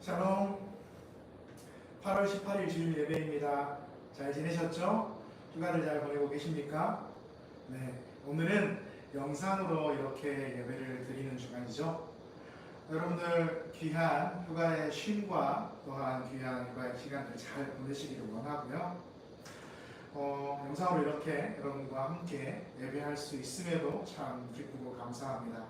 샬롬. 8월 18일 주일 예배입니다. 잘 지내셨죠? 휴가들 잘 보내고 계십니까? 네, 오늘은 영상으로 이렇게 예배를 드리는 주간이죠. 여러분들 귀한 휴가의 쉼과 또한 귀한 휴가의 시간들 잘 보내시기를 원하고요. 영상으로 이렇게 여러분과 함께 예배할 수 있음에도 참 기쁘고 감사합니다.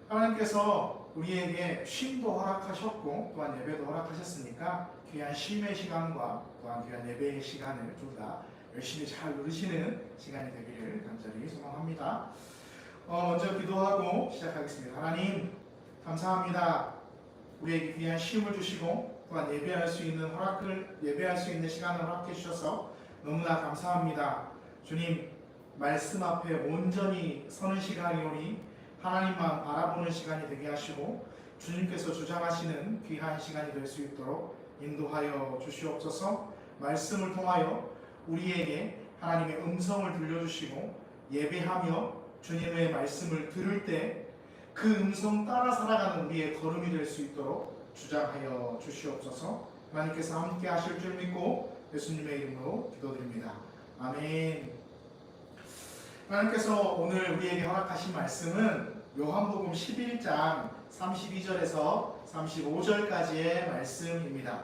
하나님께서 우리에게 쉼도 허락하셨고 또한 예배도 허락하셨으니까 귀한 쉼의 시간과 또한 귀한 예배의 시간을 둘 다 열심히 잘 누리시는 시간이 되기를 간절히 소망합니다. 먼저 기도하고 시작하겠습니다. 하나님 감사합니다. 우리에게 귀한 쉼을 주시고 또한 예배할 수 있는 시간을 허락해 주셔서 너무나 감사합니다. 주님, 말씀 앞에 온전히 서는 시간이오니 하나님만 바라보는 시간이 되게 하시고 주님께서 주장하시는 귀한 시간이 될 수 있도록 인도하여 주시옵소서. 말씀을 통하여 우리에게 하나님의 음성을 들려주시고 예배하며 주님의 말씀을 들을 때 그 음성 따라 살아가는 우리의 걸음이 될 수 있도록 주장하여 주시옵소서. 하나님께서 함께 하실 줄 믿고 예수님의 이름으로 기도드립니다. 아멘. 하나님께서 오늘 우리에게 허락하신 말씀은 요한복음 11장 32절에서 35절까지의 말씀입니다.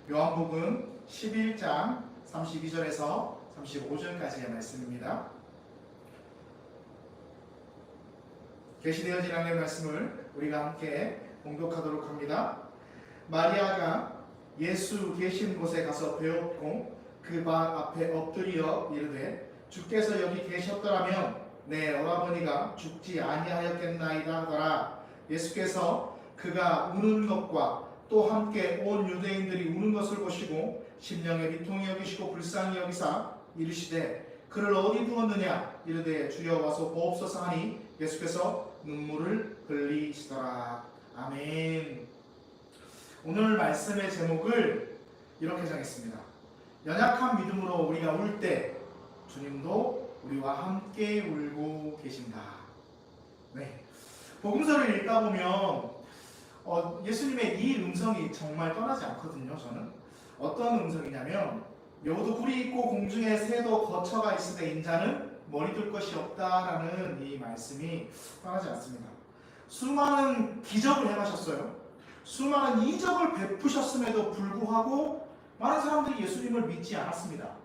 요한복음 11장 32절에서 35절까지의 말씀입니다. 계시되어진 하나님의 말씀을 우리가 함께 봉독하도록 합니다. 마리아가 예수 계신 곳에 가서 배웠고 그 방 앞에 엎드려 이르되 주께서 여기 계셨더라면 내 오라버니가 죽지 아니하였겠나이다 하더라. 예수께서 그가 우는 것과 또 함께 온 유대인들이 우는 것을 보시고 심령에 비통히 여기시고 불쌍히 여기사 이르시되 그를 어디 두었느냐 이르되 주여 와서 보옵소서 하니 예수께서 눈물을 흘리시더라. 아멘. 오늘 말씀의 제목을 이렇게 정했습니다. 연약한 믿음으로 우리가 울 때 주님도 우리와 함께 울고 계신다. 네. 복음서를 읽다 보면 예수님의 이 음성이 정말 떠나지 않거든요. 저는 어떤 음성이냐면 여우도 굴이 있고 공중에 새도 거처가 있으되 인자는 머리 둘 것이 없다라는 이 말씀이 떠나지 않습니다. 수많은 기적을 행하셨어요. 수많은 이적을 베푸셨음에도 불구하고 많은 사람들이 예수님을 믿지 않았습니다.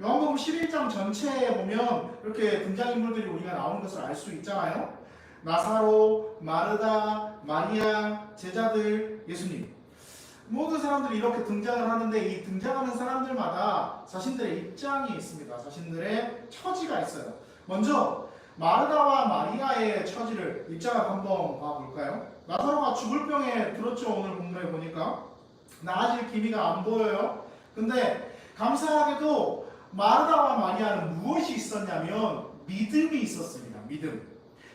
요한복음 11장 전체에 보면 이렇게 등장인물들이 우리가 나오는 것을 알 수 있잖아요. 나사로, 마르다, 마리아, 제자들, 예수님. 모든 사람들이 이렇게 등장을 하는데 이 등장하는 사람들마다 자신들의 입장이 있습니다. 자신들의 처지가 있어요. 먼저 마르다와 마리아의 처지를 입장을 한번 봐볼까요? 나사로가 죽을 병에 들었죠. 오늘 본문에 보니까 나아질 기미가 안 보여요. 근데 감사하게도 마르다와 마리아는 무엇이 있었냐면 믿음이 있었습니다. 믿음.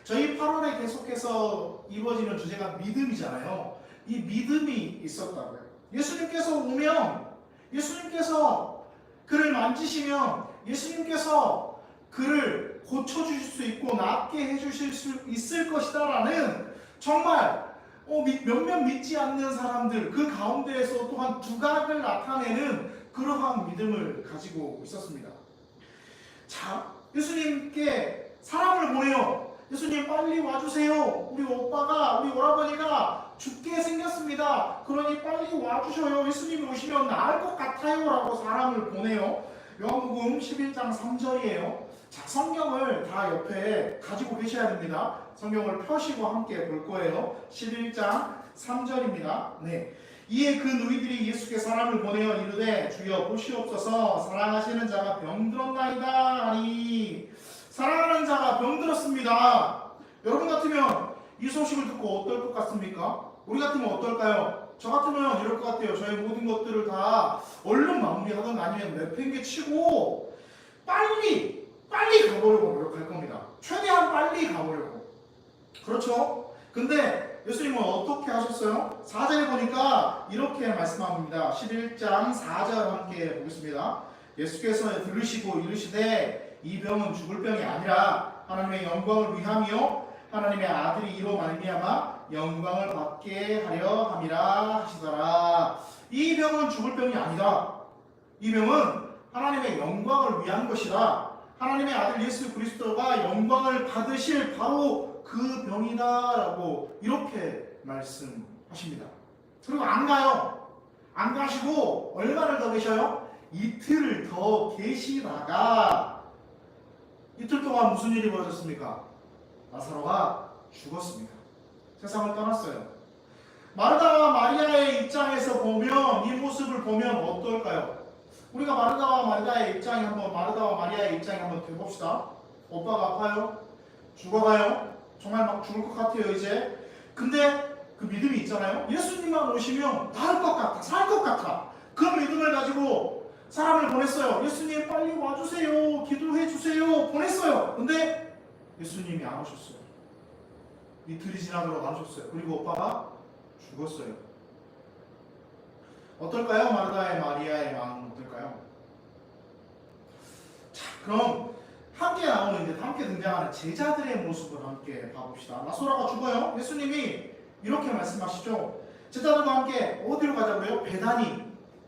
저희 8월에 계속해서 이루어지는 주제가 믿음이잖아요. 이 믿음이 있었다고요. 예수님께서 오면, 예수님께서 그를 만지시면, 예수님께서 그를 고쳐주실 수 있고 낫게 해주실 수 있을 것이다라는 정말 몇몇 믿지 않는 사람들 그 가운데에서 또한 두각을 나타내는 그러한 믿음을 가지고 있었습니다. 자, 예수님께 사람을 보내요. 예수님 빨리 와주세요. 우리 오라버니가 죽게 생겼습니다. 그러니 빨리 와주셔요. 예수님이 오시면 나을 것 같아요 라고 사람을 보내요. 요한복음 11장 3절이에요. 자, 성경을 다 옆에 가지고 계셔야 됩니다. 성경을 펴시고 함께 볼 거예요. 11장 3절입니다. 네. 이에 그 누이들이 예수께 사람을 보내어 이르되 주여 보시옵소서 사랑하시는 자가 병들었나이다 하니 사랑하는 자가 병들었습니다. 여러분 같으면 이 소식을 듣고 어떨 것 같습니까? 우리 같으면 어떨까요? 저 같으면 이럴 것 같아요. 저의 모든 것들을 다 얼른 마무리하든 아니면 내팽개치고 빨리 가보려고 노력할 겁니다. 최대한 빨리 가보려고. 그렇죠? 근데 예수님은 어떻게 하셨어요? 4절에 보니까 이렇게 말씀합니다. 11장 4절 함께 보겠습니다. 예수께서 들으시고 이르시되 이 병은 죽을 병이 아니라 하나님의 영광을 위하며 하나님의 아들이 이로 말미암아 영광을 받게 하려 함이라 하시더라. 이 병은 죽을 병이 아니다. 이 병은 하나님의 영광을 위한 것이다. 하나님의 아들 예수 그리스도가 영광을 받으실 바로 그 병이다라고 이렇게 말씀하십니다. 그리고 안 가요. 안 가시고 얼마를 더 계셔요? 이틀을 더 계시다가 이틀 동안 무슨 일이 벌어졌습니까? 라사로가 죽었습니다. 세상을 떠났어요. 마르다와 마리아의 입장에서 보면 이 모습을 보면 어떨까요? 우리가 마르다와 마리아의 입장에 한번 돼봅시다. 오빠가 아파요? 죽어가요? 정말 막 죽을 것 같아요 이제. 근데 그 믿음이 있잖아요. 예수님만 오시면 나을 것 같아, 살 것 같아. 그 믿음을 가지고 사람을 보냈어요. 예수님 빨리 와주세요, 기도해 주세요 보냈어요. 근데 예수님이 안 오셨어요. 이틀이 지나도록 안 오셨어요. 그리고 오빠가 죽었어요. 어떨까요? 마르다의 마리아의 마음은 어떨까요? 자, 그럼 함께 등장하는 제자들의 모습을 함께 봐봅시다. 라소라가 죽어요. 예수님이 이렇게 말씀하시죠. 제자들과 함께 어디로 가자고요? 베다니,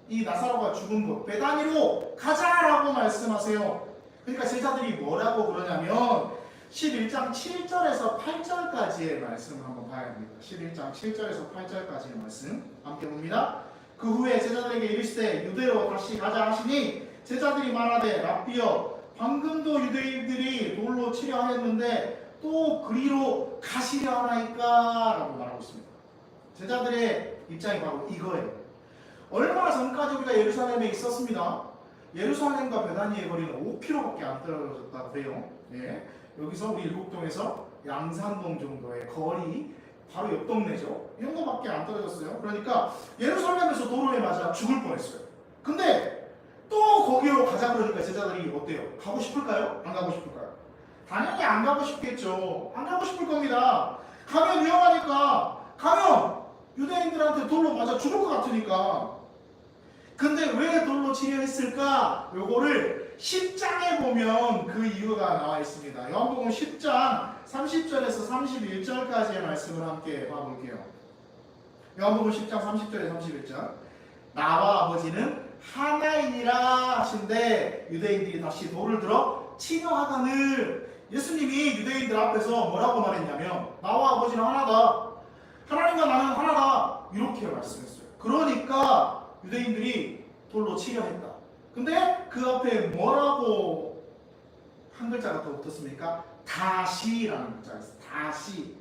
이 나사로가 죽은 곳 베다니로 가자라고 말씀하세요. 그러니까 제자들이 뭐라고 그러냐면 11장 7절에서 8절까지의 말씀을 한번 봐야 됩니다. 11장 7절에서 8절까지의 말씀 함께 봅니다. 그 후에 제자들에게 이르시되 유대로 다시 가자 하시니 제자들이 말하되 랍비여 방금도 유대인들이 돌로 치려 하였는데 또 그리로 가시려 하나이까? 라고 말하고 있습니다. 제자들의 입장이 바로 이거예요. 얼마 전까지 우리가 예루살렘에 있었습니다. 예루살렘과 베다니의 거리는 5km밖에 안 떨어졌다고 그래요. 예. 여기서 우리 일곡동에서 양산동 정도의 거리, 바로 옆 동네죠. 이 정도밖에 안 떨어졌어요. 그러니까 예루살렘에서 도로에 맞아 죽을 뻔했어요. 근데 또 거기로 가자 그러니까 제자들이 어때요? 가고 싶을까요? 안 가고 싶을까요? 당연히 안 가고 싶겠죠. 안 가고 싶을 겁니다. 가면 위험하니까, 가면 유대인들한테 돌로 맞아 죽을 것 같으니까. 근데 왜 돌로 치려 했을까? 요거를 10장에 보면 그 이유가 나와 있습니다. 요한복음 10장 30절에서 31절까지의 말씀을 함께 봐볼게요. 요한복음 10장 30절에서 31절. 나와 아버지는 하나이니라 하신데 유대인들이 다시 돌을 들어 치려 하거늘. 예수님이 유대인들 앞에서 뭐라고 말했냐면 나와 아버지는 하나다, 하나님과 나는 하나다, 이렇게 말씀했어요. 그러니까 유대인들이 돌로 치려 했다. 근데 그 앞에 뭐라고 한 글자가 더 붙었습니까? 다시라는 글자가 있어요. 다시.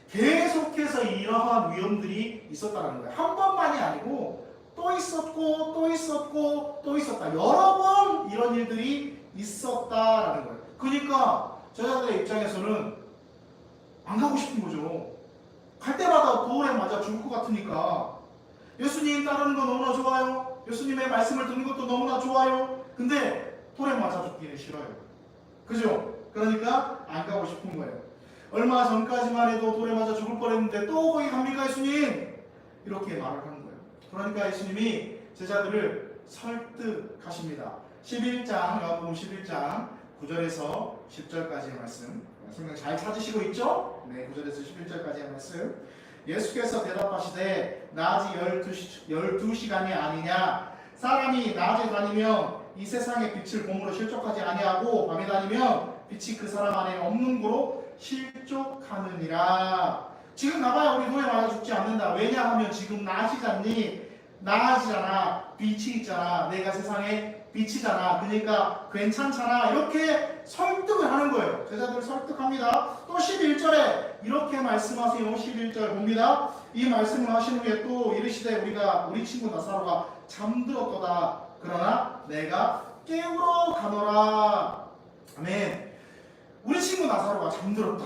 계속해서 이러한 위험들이 있었다는 거예요. 한 번만이 아니고 또 있었고 또 있었고 또 있었다. 여러 번 이런 일들이 있었다라는 거예요. 그러니까 제자들의 입장에서는 안 가고 싶은 거죠. 갈 때마다 돌에 맞아 죽을 것 같으니까. 예수님 따르는 거 너무나 좋아요. 예수님의 말씀을 듣는 것도 너무나 좋아요. 근데 돌에 맞아 죽기는 싫어요. 그죠? 그러니까 안 가고 싶은 거예요. 얼마 전까지만 해도 돌에 맞아 죽을 뻔했는데 또 거기 갑니까 예수님? 이렇게 말을 하는 거예요. 그러니까 예수님이 제자들을 설득하십니다. 11장, 요한복음 11장 9절에서 10절까지의 말씀, 성경 잘 찾으시고 있죠? 네, 9절에서 11절까지의 말씀. 예수께서 대답하시되 낮이 12시간이 아니냐? 사람이 낮에 다니면 이 세상의 빛을 봄으로 실족하지 아니하고 밤에 다니면 빛이 그 사람 안에 없는 고로 실족하느니라. 지금 가봐야 우리 돌에 맞아 죽지 않는다. 왜냐하면 지금 낮이잖니? 낮이잖아. 빛이 있잖아. 내가 세상에 빛이잖아. 그러니까 괜찮잖아. 이렇게 설득을 하는 거예요. 제자들을 설득합니다. 또 11절에 이렇게 말씀하세요. 11절 봅니다. 이 말씀을 하신 후에 또 이르시되 우리 친구 나사로가 잠들었도다. 그러나 내가 깨우러 가노라. 아멘. 우리 친구 나사로가 잠들었다.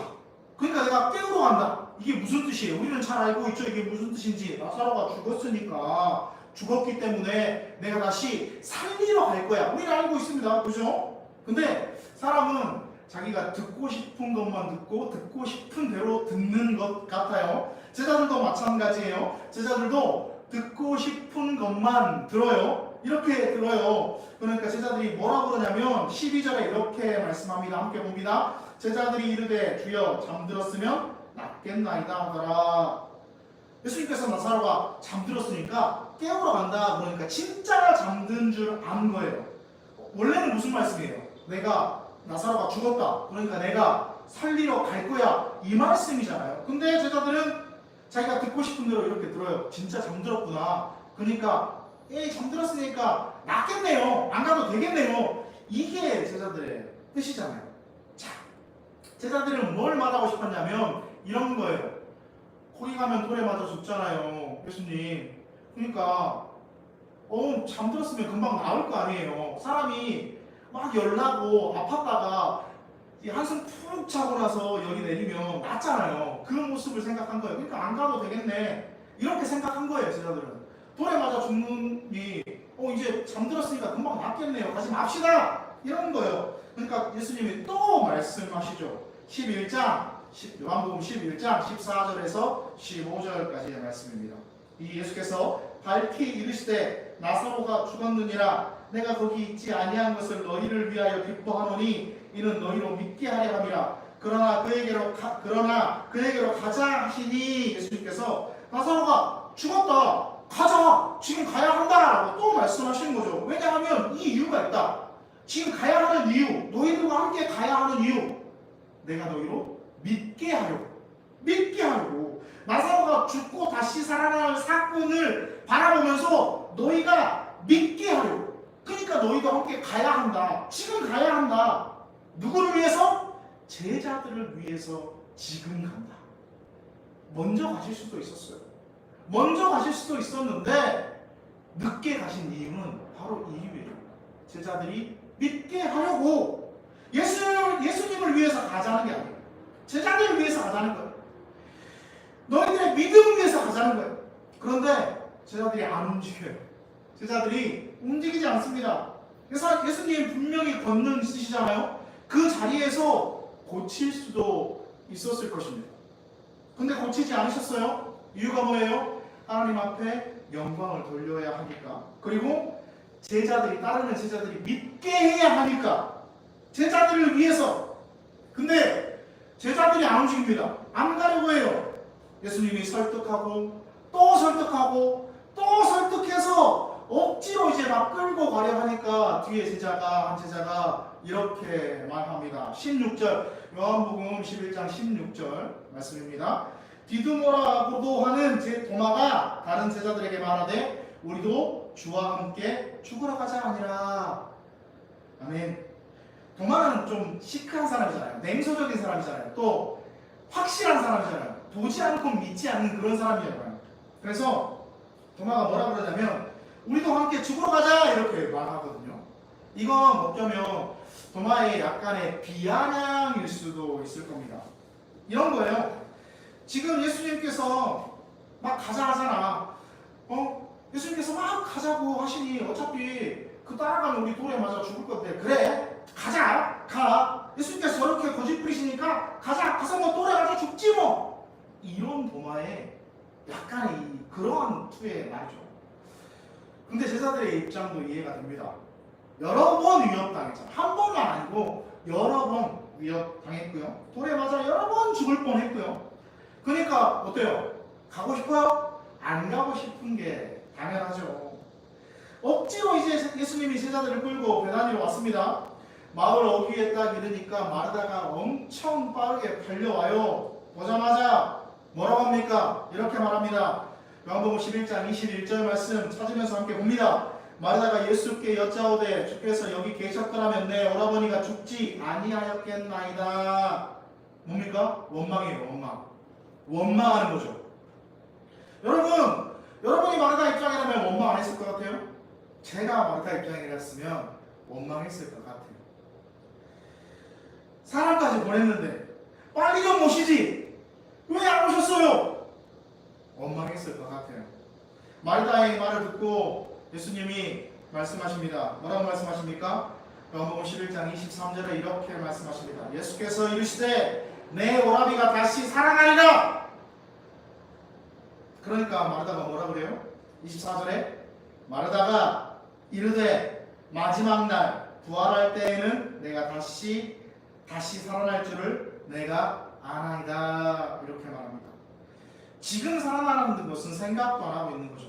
그러니까 내가 깨우러 간다. 이게 무슨 뜻이에요? 우리는 잘 알고 있죠. 이게 무슨 뜻인지. 나사로가 죽었으니까, 죽었기 때문에 내가 다시 살리러 갈 거야. 우리는 알고 있습니다. 그죠? 근데 사람은 자기가 듣고 싶은 것만 듣고 싶은 대로 듣는 것 같아요. 제자들도 마찬가지예요. 제자들도 듣고 싶은 것만 들어요. 이렇게 들어요. 그러니까 제자들이 뭐라고 그러냐면 12절에 이렇게 말씀합니다. 함께 봅니다. 제자들이 이르되 주여 잠들었으면 낫겠나이다 하더라. 예수님께서 나사로가 잠들었으니까 깨우러 간다 그러니까 진짜 잠든 줄 안 거예요. 원래는 무슨 말씀이에요? 내가 나사로가 죽었다 그러니까 내가 살리러 갈 거야 이 말씀이잖아요. 근데 제자들은 자기가 듣고 싶은 대로 이렇게 들어요. 진짜 잠들었구나. 그러니까 잠들었으니까 낫겠네요. 안 가도 되겠네요. 이게 제자들의 뜻이잖아요. 자, 제자들은 뭘 말하고 싶었냐면 이런 거예요. 코리 가면 돌에 맞아 죽잖아요. 예수님. 그러니까 잠들었으면 금방 나올 거 아니에요. 사람이 막 열나고 아팠다가 한숨 푹 자고 나서 여기 내리면 낫잖아요. 그 모습을 생각한 거예요. 그러니까 안 가도 되겠네. 이렇게 생각한 거예요. 제자들은. 돌에 맞아 죽는이 이제 잠들었으니까 금방 낫겠네요. 가지 맙시다. 이런 거예요. 그러니까 예수님이 또 말씀하시죠. 11장 요한복음 11장 14절에서 15절까지의 말씀입니다. 이 예수께서 밝히 이르시되 나사로가 죽었느니라. 내가 거기 있지 아니한 것을 너희를 위하여 기뻐하노니 이는 너희로 믿게 하려 함이라. 그러나 그에게로 가자 하시니 예수님께서 나사로가 죽었다. 가자. 지금 가야 한다라고 또 말씀하시는 거죠. 왜냐하면 이 이유가 있다. 지금 가야 하는 이유, 너희들과 함께 가야 하는 이유, 내가 너희로 믿게 하려고. 나사로가 죽고 다시 살아날 사건을 바라보면서 너희가 믿게 하려고. 그러니까 너희도 함께 가야 한다. 지금 가야 한다. 누구를 위해서? 제자들을 위해서 지금 간다. 먼저 가실 수도 있었어요. 먼저 가실 수도 있었는데 늦게 가신 이유는 바로 이 이유예요. 제자들이 믿게 하려고. 예수님을 위해서 가자는 게 아니에요. 제자들을 위해서 가자는 거예요. 너희들의 믿음을 위해서 가자는 거예요. 그런데 제자들이 안 움직여요. 제자들이 움직이지 않습니다. 그래서 예수님 분명히 걷는 쓰시잖아요. 그 자리에서 고칠 수도 있었을 것입니다. 근데 고치지 않으셨어요. 이유가 뭐예요? 하나님 앞에 영광을 돌려야 하니까. 그리고 따르는 제자들이 믿게 해야 하니까. 제자들을 위해서. 근데 제자들이 안 움직입니다. 안 가려고 해요. 예수님이 설득하고 또 설득하고 또 설득해서 억지로 이제 막 끌고 가려 하니까 뒤에 한 제자가 이렇게 말합니다. 16절 요한복음 11장 16절 말씀입니다. 디두모라고도 하는 도마가 다른 제자들에게 말하되 우리도 주와 함께 죽으러 가자 아니라. 아멘. 도마는 좀 시크한 사람이잖아요. 냉소적인 사람이잖아요. 또 확실한 사람이잖아요. 보지 않고 믿지 않는 그런 사람이잖아요. 그래서 도마가 뭐라 그러냐면 우리도 함께 죽으러 가자 이렇게 말하거든요. 이건 어쩌면 도마의 약간의 비아냥일 수도 있을 겁니다. 이런 거예요. 지금 예수님께서 막 가자 하잖아. 예수님께서 막 가자고 하시니 어차피 그 따라가면 우리 돌에 맞아 죽을 건데 그래 가자 가. 예수님께서 저렇게 거짓부리시니까 가서 뭐 돌에 맞아 죽지 뭐. 이런 도마의 약간의 그러한 투의 말이죠. 근데 제자들의 입장도 이해가 됩니다. 여러 번 위협당했잖아요. 한 번만 아니고 여러 번 위협당했고요. 돌에 맞아 여러 번 죽을 뻔했고요. 그러니까 어때요? 가고 싶어요? 안 가고 싶은 게 당연하죠. 억지로 이제 예수님이 제자들을 끌고 베다니로 왔습니다. 마을 어귀에 딱 이르니까 마르다가 엄청 빠르게 달려와요. 보자마자 뭐라고 합니까? 이렇게 말합니다. 요한복음 11장 21절 말씀 찾으면서 함께 봅니다. 마르다가 예수께 여짜오되 주께서 여기 계셨더라면 내 오라버니가 죽지 아니하였겠나이다. 뭡니까? 원망이에요. 원망하는 거죠. 여러분이 마르다 입장이라면 원망 안 했을 것 같아요? 제가 마르다 입장이었으면 원망했을 것 같아요. 사람까지 보냈는데 빨리 좀 오시지 왜 안 오셨어요? 원망했을 것 같아요. 마르다의 말을 듣고 예수님이 말씀하십니다. 뭐라고 말씀하십니까? 요한복음 11장 23절에 이렇게 말씀하십니다. 예수께서 이르시되 내 오라비가 다시 살아나리라. 그러니까 마르다가 뭐라 그래요? 24절에 마르다가 이르되 마지막 날 부활할 때에는 내가 다시 다시 살아날 줄을 내가 아나이다. 이렇게 말합니다. 지금 살아나는 것은 생각도 안 하고 있는 거죠.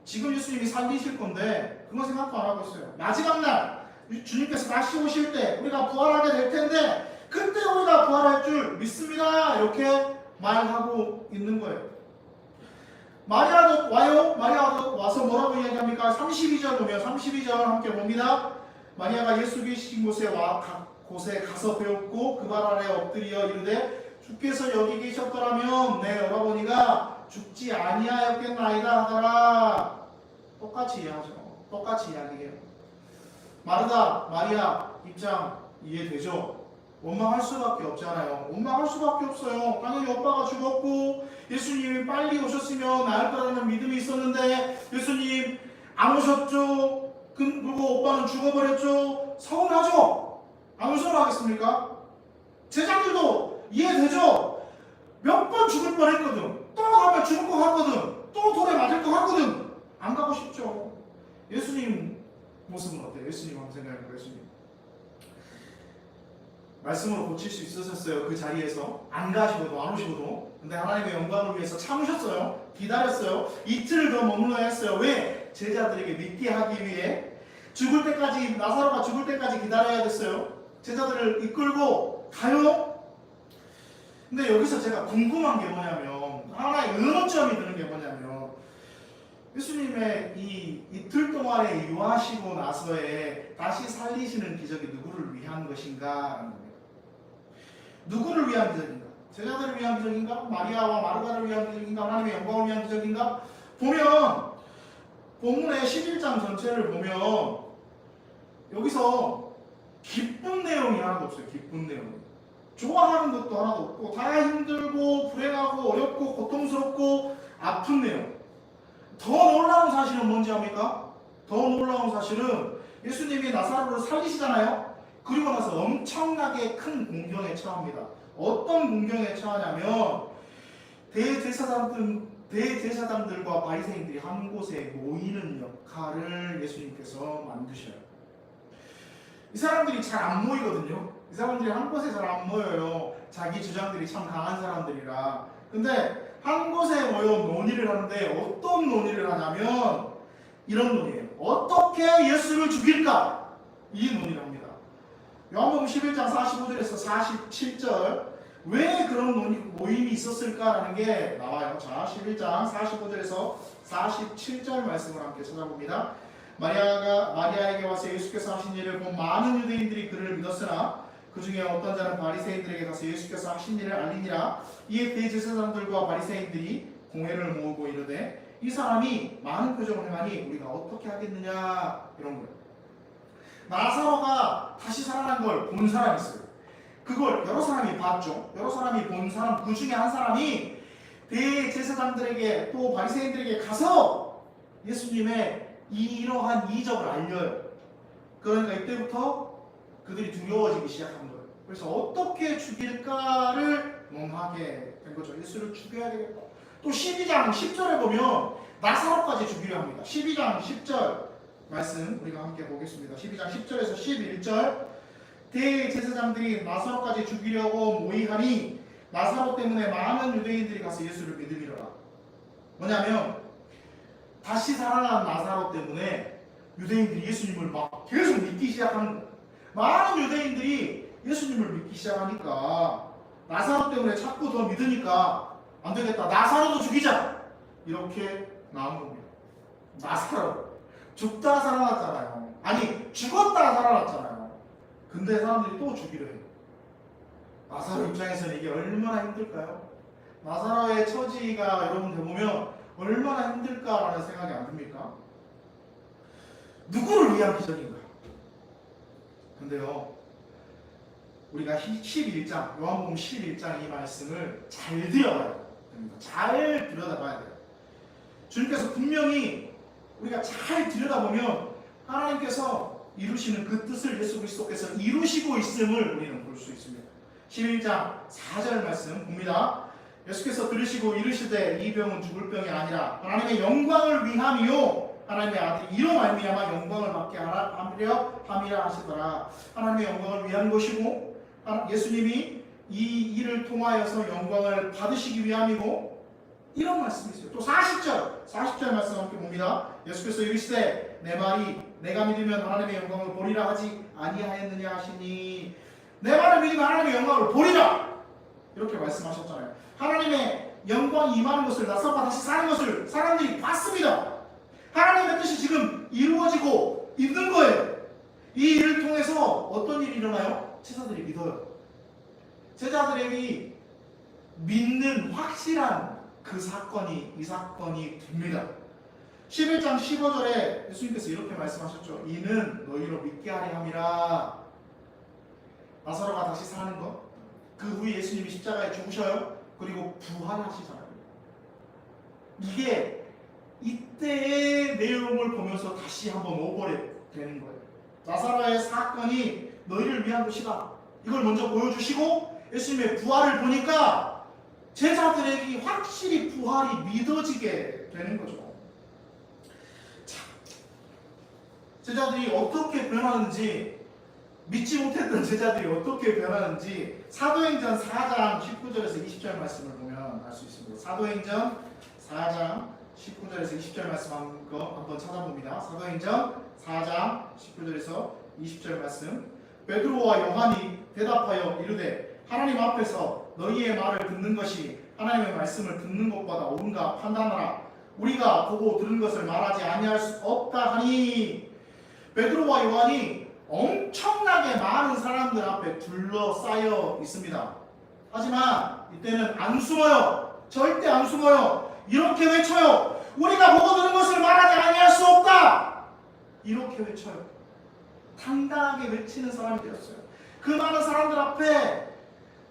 지금 예수님이 살리실 건데 그건 생각도 안 하고 있어요. 마지막 날 주님께서 다시 오실 때 우리가 부활하게 될 텐데 그때 우리가 부활할 줄 믿습니다. 이렇게 말하고 있는 거예요. 마리아도 와요. 마리아도 와서 뭐라고 이야기합니까? 32절 보면 32절 함께 봅니다. 마리아가 예수 계신 곳에 가서 배웠고 그 발 아래 엎드려 이르되 주께서 여기 계셨더라면 내 오라버니가 죽지 아니하였겠나이다 하더라. 똑같이 이해하죠. 똑같이 이야기해요. 마리아 입장 이해되죠? 원망할 수밖에 없잖아요. 원망할 수밖에 없어요. 당연히 오빠가 죽었고 예수님이 빨리 오셨으면 나을 거라는 믿음이 있었는데 예수님 안 오셨죠? 그리고 오빠는 죽어버렸죠? 서운하죠? 안 서운하겠습니까? 제자들도 이해되죠? 몇 번 죽을 뻔했거든. 또 가면 죽을 것 같거든. 또 돌에 맞을 것 같거든. 안 가고 싶죠. 예수님 모습은 어때요? 예수님 한번 생각해보세요. 예수님 말씀으로 고칠 수 있으셨어요. 그 자리에서 안 가시고도 안 오시고도. 근데 하나님의 영광을 위해서 참으셨어요. 기다렸어요. 이틀을 더 머물러야 했어요. 왜? 제자들에게 믿게 하기 위해. 죽을 때까지, 나사로가 죽을 때까지 기다려야 됐어요. 제자들을 이끌고 가요. 근데 여기서 제가 궁금한 게 뭐냐면, 하나의 의문점이 드는 게 뭐냐면, 예수님의 이 이틀 동안에 유하시고 나서의 다시 살리시는 기적이 누구를 위한 것인가? 누구를 위한 기적인가? 제자들을 위한 기적인가? 마리아와 마르다를 위한 기적인가? 하나님의 영광을 위한 기적인가? 보면 본문의 11장 전체를 보면 여기서 기쁜 내용이 하나도 없어요. 기쁜 내용. 좋아하는 것도 하나도 없고 다 힘들고 불행하고 어렵고 고통스럽고 아픈 내용. 더 놀라운 사실은 뭔지 압니까? 더 놀라운 사실은 예수님이 나사로를 살리시잖아요. 그리고 나서 엄청나게 큰 공경에 처합니다. 어떤 공경에 처하냐면 대제사장들과 바리새인들이 한 곳에 모이는 역할을 예수님께서 만드셔요. 이 사람들이 잘 안 모이거든요. 이 사람들이 한 곳에 잘 안 모여요. 자기 주장들이 참 강한 사람들이라. 근데 한 곳에 모여 논의를 하는데 어떤 논의를 하냐면 이런 논의예요. 어떻게 예수를 죽일까? 이 논의를 합니다. 요한복음 11장 45절에서 47절 왜 그런 모임이 있었을까라는 게 나와요. 자, 11장 45절에서 47절 말씀을 함께 찾아봅니다. 마리아에게 와서 예수께서 하신 일을 본 많은 유대인들이 그를 믿었으나 그 중에 어떤 자는 바리새인들에게 가서 예수께서 하신 일을 알리니라. 이에 대제사장들과 바리새인들이 공회를 모으고 이르되 이 사람이 많은 표적을 행하니 우리가 어떻게 하겠느냐 이런 거예요. 나사로가 다시 살아난 걸 본 사람이 있어요. 그걸 여러 사람이 봤죠. 여러 사람이 본 사람 그 중에 한 사람이 대제사장들에게 또 바리새인들에게 가서 예수님의 이러한 이적을 알려요. 그러니까 이때부터 그들이 두려워지기 시작한 거예요. 그래서 어떻게 죽일까를 논하게 된 거죠. 예수를 죽여야 되겠다. 또 12장 10절에 보면 나사로까지 죽이려 합니다. 12장 10절 말씀 우리가 함께 보겠습니다. 12장 10절에서 11절 대제사장들이 나사로까지 죽이려고 모의하니 나사로 때문에 많은 유대인들이 가서 예수를 믿으리라. 뭐냐면 다시 살아난 나사로 때문에 유대인들이 예수님을 막 계속 믿기 시작하는 거예요. 많은 유대인들이 예수님을 믿기 시작하니까 나사로 때문에 자꾸 더 믿으니까 안 되겠다. 나사로도 죽이자. 이렇게 나온 겁니다. 나사로 죽다 살아났잖아요. 아니 죽었다 살아났잖아요. 근데 사람들이 또 죽이려 해요. 나사로 입장에서는 이게 얼마나 힘들까요? 나사로의 처지가 여러분들 보면 얼마나 힘들까라는 생각이 안 듭니까? 누구를 위한 기적인가? 근데요, 우리가 11장, 요한복음 11장 이 말씀을 잘 들여봐야 됩니다. 잘 들여다봐야 돼요. 주님께서 분명히 우리가 잘 들여다보면 하나님께서 이루시는 그 뜻을 예수 그리스도께서 이루시고 있음을 우리는 볼 수 있습니다. 11장 4절 말씀 봅니다. 예수께서 들으시고 이르시되 이 병은 죽을 병이 아니라 하나님의 영광을 위함이요 하나님의 아들이 이로 말미암아 영광을 받게 하려 함이라 하시더라. 하나님의 영광을 위한 것이고 예수님이 이 일을 통하여서 영광을 받으시기 위함이고, 이런 말씀이 있어요. 또 40절 말씀 함께 봅니다. 예수께서 이르시되 내 말이 내가 믿으면 하나님의 영광을 보리라 하지 아니하였느냐 하시니, 내 말을 믿으면 하나님의 영광을 보리라 이렇게 말씀하셨잖아요. 하나님의 영광이 임하는 것을, 나사로가 다시 사는 것을 사람들이 봤습니다. 하나님의 뜻이 지금 이루어지고 있는 거예요. 이 일을 통해서 어떤 일이 일어나요? 제자들이 믿어요. 제자들에게 믿는 확실한 이 사건이 됩니다. 11장 15절에 예수님께서 이렇게 말씀하셨죠. 이는 너희로 믿게 하려 함이라. 나사로가 다시 사는 것, 그 후에 예수님이 십자가에 죽으셔요. 그리고 부활하시잖아요. 이게 이때의 내용을 보면서 다시 한번 오버랩 되는 거예요. 나사로의 사건이 너희를 위한 것이다, 이걸 먼저 보여주시고, 예수님의 부활을 보니까 제자들에게 확실히 부활이 믿어지게 되는 거죠. 자, 제자들이 어떻게 변하는지, 믿지 못했던 제자들이 어떻게 변하는지 사도행전 4장 19절에서 20절 말씀을 보면 알 수 있습니다. 사도행전 4장 19절에서 20절 말씀 한번 찾아봅니다. 사도행전 4장 19절에서 20절 말씀. 베드로와 요한이 대답하여 이르되 하나님 앞에서 너희의 말을 듣는 것이 하나님의 말씀을 듣는 것보다 옳은가 판단하라. 우리가 보고 들은 것을 말하지 아니할 수 없다 하니, 베드로와 요한이 엄청나게 많은 사람들 앞에 둘러싸여 있습니다. 하지만 이때는 안 숨어요. 절대 안 숨어요. 이렇게 외쳐요. 우리가 보고 들은 것을 말하지 아니할 수 없다. 이렇게 외쳐요. 당당하게 외치는 사람이 되었어요. 그 많은 사람들 앞에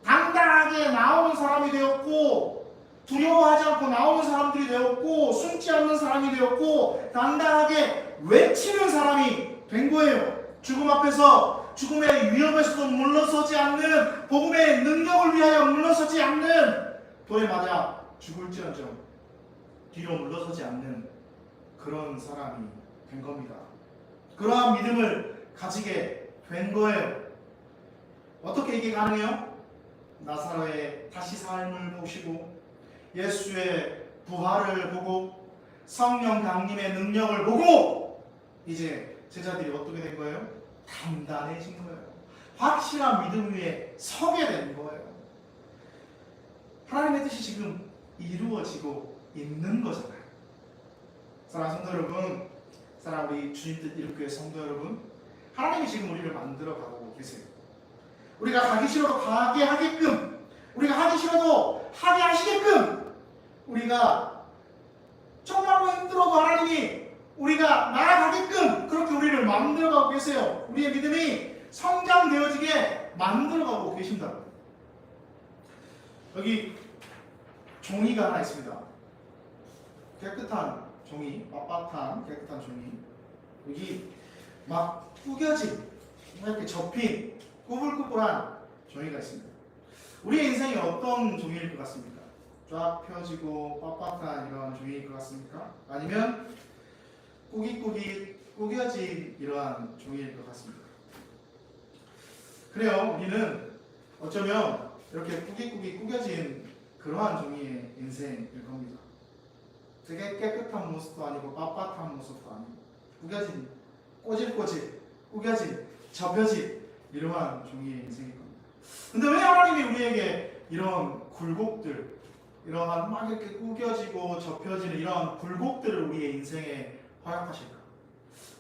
당당하게 나오는 사람이 되었고, 두려워하지 않고 나오는 사람들이 되었고, 숨지 않는 사람이 되었고, 당당하게 외치는 사람이 된 거예요. 죽음 앞에서, 죽음의 위협에서도 물러서지 않는, 복음의 능력을 위하여 물러서지 않는, 돌에 맞아 죽을지언정 뒤로 물러서지 않는 그런 사람이 된 겁니다. 그러한 믿음을 가지게 된 거예요. 어떻게 이게 가능해요? 나사로의 다시 삶을 보시고, 예수의 부활을 보고, 성령 강림의 능력을 보고, 이제 제자들이 어떻게 된 거예요? 단단해진 거예요. 확실한 믿음 위에 서게 된 거예요. 하나님의 뜻이 지금 이루어지고 있는 거잖아요. 사랑하는 성도 여러분, 사랑하는 우리 주님 뜻 이루교회 성도 여러분, 하나님이 지금 우리를 만들어 가고 계세요. 우리가 가기 싫어도 가게 하게끔, 우리가 하기 싫어도 하게 하시게끔, 우리가 정말로 힘들어도 하나님이 우리가 나아가게끔 그렇게 우리를 만들어가고 계세요. 우리의 믿음이 성장되어지게 만들어가고 계신다. 여기 종이가 하나 있습니다. 깨끗한 종이, 빳빳한 깨끗한 종이. 여기 막 구겨진, 이렇게 접힌 꾸불꾸불한 종이가 있습니다. 우리의 인생이 어떤 종이일 것 같습니까? 쫙 펴지고 빳빳한 이런 종이일 것 같습니까? 아니면 꾸깃꾸깃 구겨진 이러한 종이일 것 같습니다. 그래요. 우리는 어쩌면 이렇게 꾸깃꾸깃 구겨진 그러한 종이의 인생일 겁니다. 되게 깨끗한 모습도 아니고 빳빳한 모습도 아니고 구겨진, 꼬질꼬질, 구겨진, 접혀진 이러한 종이의 인생일 겁니다. 근데 왜 하나님이 우리에게 이런 굴곡들, 이러한 막 이렇게 구겨지고 접혀지는 이러한 굴곡들을 우리의 인생에 허락하실까?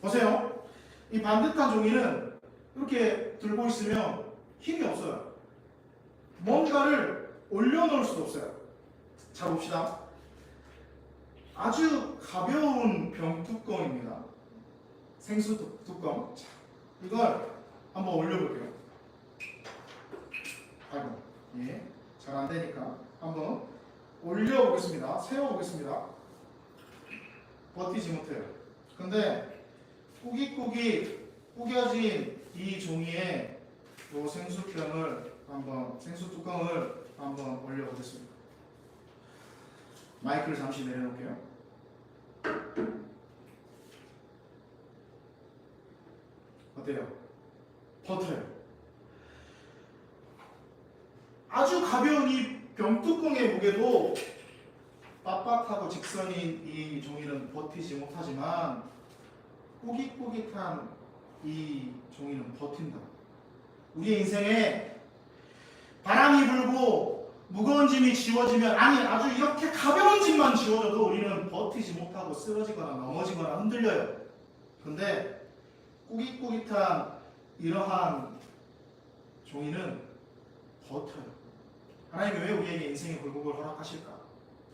보세요. 이 반듯한 종이는 이렇게 들고 있으면 힘이 없어요. 뭔가를 올려놓을 수도 없어요. 자, 봅시다. 아주 가벼운 병뚜껑입니다. 생수 뚜껑. 자, 이걸 한번 올려볼게요. 아이고, 예, 잘 안 되니까 한번 올려보겠습니다. 세워보겠습니다. 버티지 못해요. 근데 꾸깃꾸깃 구겨진 이 종이에 이 생수병을 한번, 생수 뚜껑을 한번 올려보겠습니다. 마이크를 잠시 내려놓을게요. 어때요? 버텨요. 아주 가벼운 이 병뚜껑의 무게도 빳빳하고 직선인 이 종이는 버티지 못하지만 꾸깃꾸깃한 이 종이는 버틴다. 우리의 인생에 바람이 불고 무거운 짐이 지워지면, 아니 아주 이렇게 가벼운 짐만 지워져도 우리는 버티지 못하고 쓰러지거나 넘어지거나 흔들려요. 그런데 꾸깃꾸깃한 이러한 종이는 버텨요. 하나님이 왜 우리에게 인생의 굴곡을 허락하실까?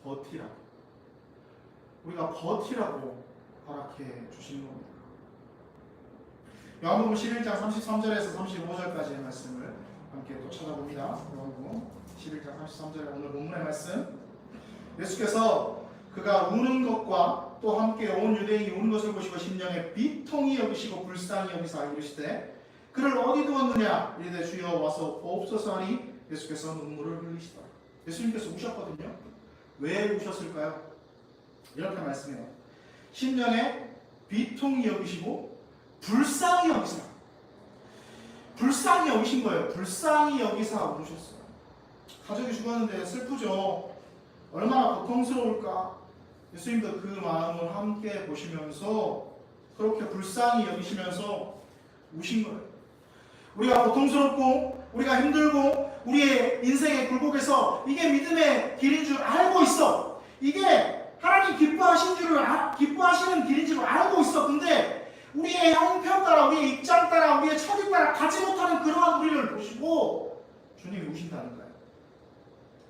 버티라고. 우리가 버티라고 허락해 주시는 겁니다. 요한복음 11장 33절에서 35절까지의 말씀을 함께 또 찾아봅니다. 요한복음 11장 33절에 오늘 본문의 말씀. 예수께서 그가 우는 것과 또 함께 온 유대인이 우는 것을 보시고 심령에 비통히 여기시고 불쌍히 여기사 이르시되 그를 어디 두었느냐 이르되 주여 와서 보옵소서 하니 예수께서 눈물을 흘리시더라. 예수님께서 우셨거든요. 왜 우셨을까요? 이렇게 말씀해요. 심령에 비통히 여기시고 불쌍히 여기사. 불쌍히 여기신 거예요. 불쌍히 여기사 우셨어요. 가족이 죽었는데 슬프죠. 얼마나 고통스러울까. 예수님도 그 마음을 함께 보시면서 그렇게 불쌍히 여기시면서 우신 거예요. 우리가 고통스럽고 우리가 힘들고 우리의 인생의 굴곡에서 이게 믿음의 길인 줄 알고 있어. 이게 하나님 기뻐하시는 길인 줄 알고 있어. 근데 우리의 형편 따라, 우리의 입장 따라, 우리의 처지 따라 가지 못하는 그러한 우리를 보시고 주님이 우신다는 거예요.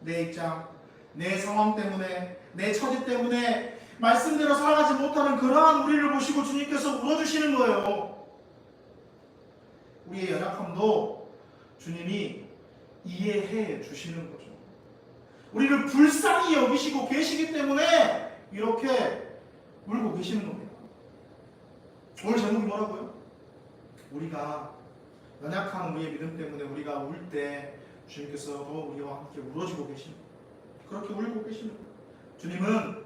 내 입장, 내 상황 때문에, 내 처지 때문에 말씀대로 살아가지 못하는 그러한 우리를 보시고 주님께서 울어주시는 거예요. 우리의 연약함도 주님이 이해해 주시는 거죠. 우리를 불쌍히 여기시고 계시기 때문에 이렇게 울고 계시는 겁니다. 오늘 제목이 뭐라고요? 우리가 연약한 우리의 믿음 때문에 우리가 울 때 주님께서도 우리와 함께 울어주고 계십니다. 그렇게 울고 계십니다. 주님은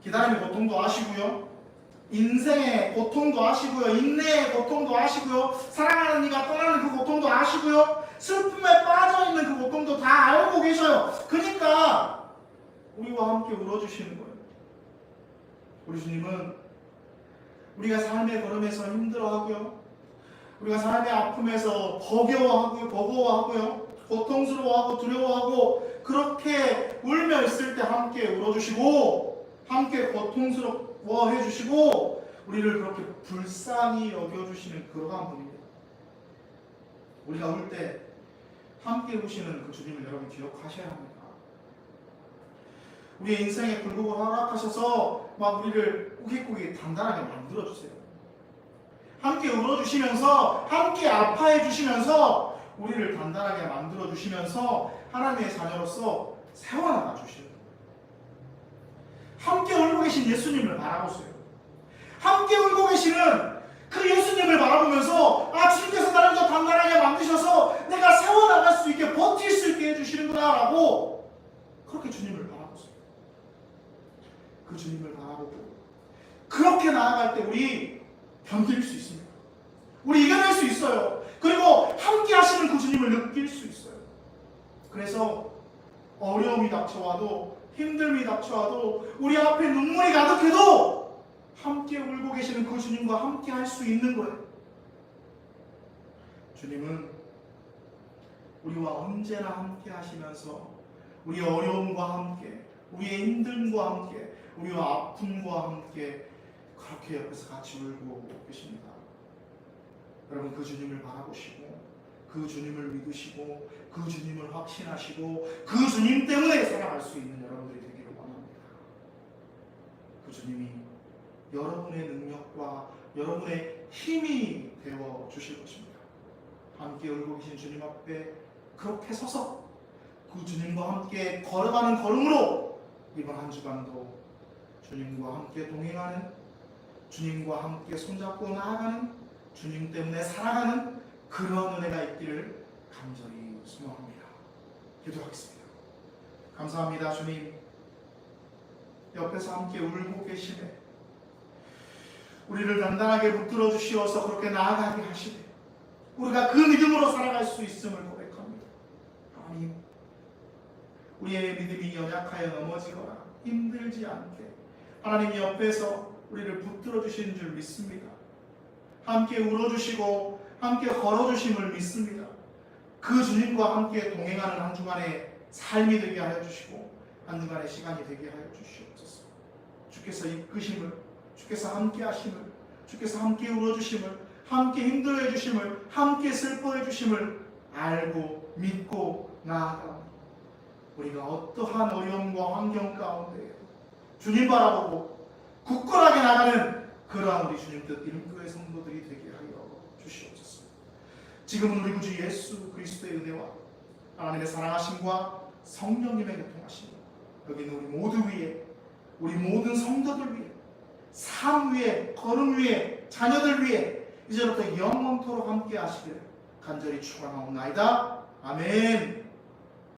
기다림의 고통도 아시고요, 인생의 고통도 아시고요, 인내의 고통도 아시고요, 사랑하는 이가 떠나는 그 고통도 아시고요, 슬픔에 빠져있는 그 고통도 다 알고 계셔요. 그러니까 우리와 함께 울어주시는 거예요. 우리 주님은 우리가 삶의 걸음에서 힘들어하고요, 우리가 삶의 아픔에서 버거워하고요, 고통스러워하고 두려워하고 그렇게 울며 있을 때 함께 울어주시고 함께 고통스러워해 주시고 우리를 그렇게 불쌍히 여겨주시는 그러한 분입니다. 우리가 울 때 함께 우시는 그 주님을 여러분 기억하셔야 합니다. 우리의 인생의 굴곡을 허락하셔서 막 우리를 꾸깃꾸깃 단단하게 만들어주세요. 함께 울어주시면서 함께 아파해 주시면서 우리를 단단하게 만들어 주시면서 하나님의 자녀로서 세워나가 주시는 거예요. 함께 울고 계신 예수님을 바라보세요. 함께 울고 계시는 그 예수님을 바라보면서 주님께서 나를 더 단단하게 만드셔서 내가 세워나갈 수 있게 버틸 수 있게 해주시는구나 라고 그렇게 주님을 바라보세요. 그 주님을 바라보고 그렇게 나아갈 때 우리 견딜 수 있습니다. 우리 이겨낼 수 있어요. 그리고 함께 하시는 그 주님을 느낄 수 있어요. 그래서 어려움이 닥쳐와도 힘듦이 닥쳐와도 우리 앞에 눈물이 가득해도 함께 울고 계시는 그 주님과 함께 할 수 있는 거예요. 주님은 우리와 언제나 함께 하시면서 우리의 어려움과 함께 우리의 힘듦과 함께 우리와 아픔과 함께 그렇게 옆에서 같이 울고 계십니다. 여러분 그 주님을 바라보시고 그 주님을 믿으시고 그 주님을 확신하시고 그 주님 때문에 살아갈 수 있는 여러분들이 되기를 원합니다. 그 주님이 여러분의 능력과 여러분의 힘이 되어 주실 것입니다. 함께 울고 계신 주님 앞에 그렇게 서서 그 주님과 함께 걸어가는 걸음으로 이번 한 주간도 주님과 함께 동행하는, 주님과 함께 손잡고 나아가는, 주님 때문에 살아가는 그러한 은혜가 있기를 간절히 소망합니다. 기도하겠습니다. 감사합니다. 주님, 옆에서 함께 울고 계시네. 우리를 단단하게 붙들어 주시어서 그렇게 나아가게 하시네. 우리가 그 믿음으로 살아갈 수 있음을 고백합니다. 하나님, 우리의 믿음이 연약하여 넘어지거나 힘들지 않게 하나님 옆에서 우리를 붙들어 주시는 줄 믿습니다. 함께 울어주시고 함께 걸어주심을 믿습니다. 그 주님과 함께 동행하는 한 주간의 삶이 되게 하여 주시고 한 주간의 시간이 되게 하여 주시옵소서. 주께서 이끄심을, 주께서 함께 하심을, 주께서 함께 울어주심을, 함께 힘들어해 주심을, 함께 슬퍼해 주심을 알고 믿고 나아가 우리가 어떠한 어려움과 환경 가운데 주님 바라보고 굳건하게 나가는 그러한 우리 주님 뜻 이름교회 성도들이 되게 하여 주시옵소서. 지금은 우리 구주 예수 그리스도의 은혜와 하나님의 사랑하심과 성령님의 교통하심 여기 있는 우리 모두 위에, 우리 모든 성도들 위에, 삶 위에, 걸음 위에, 자녀들 위에 이제부터 영원토록 함께 하시기를 간절히 축원하옵나이다. 아멘.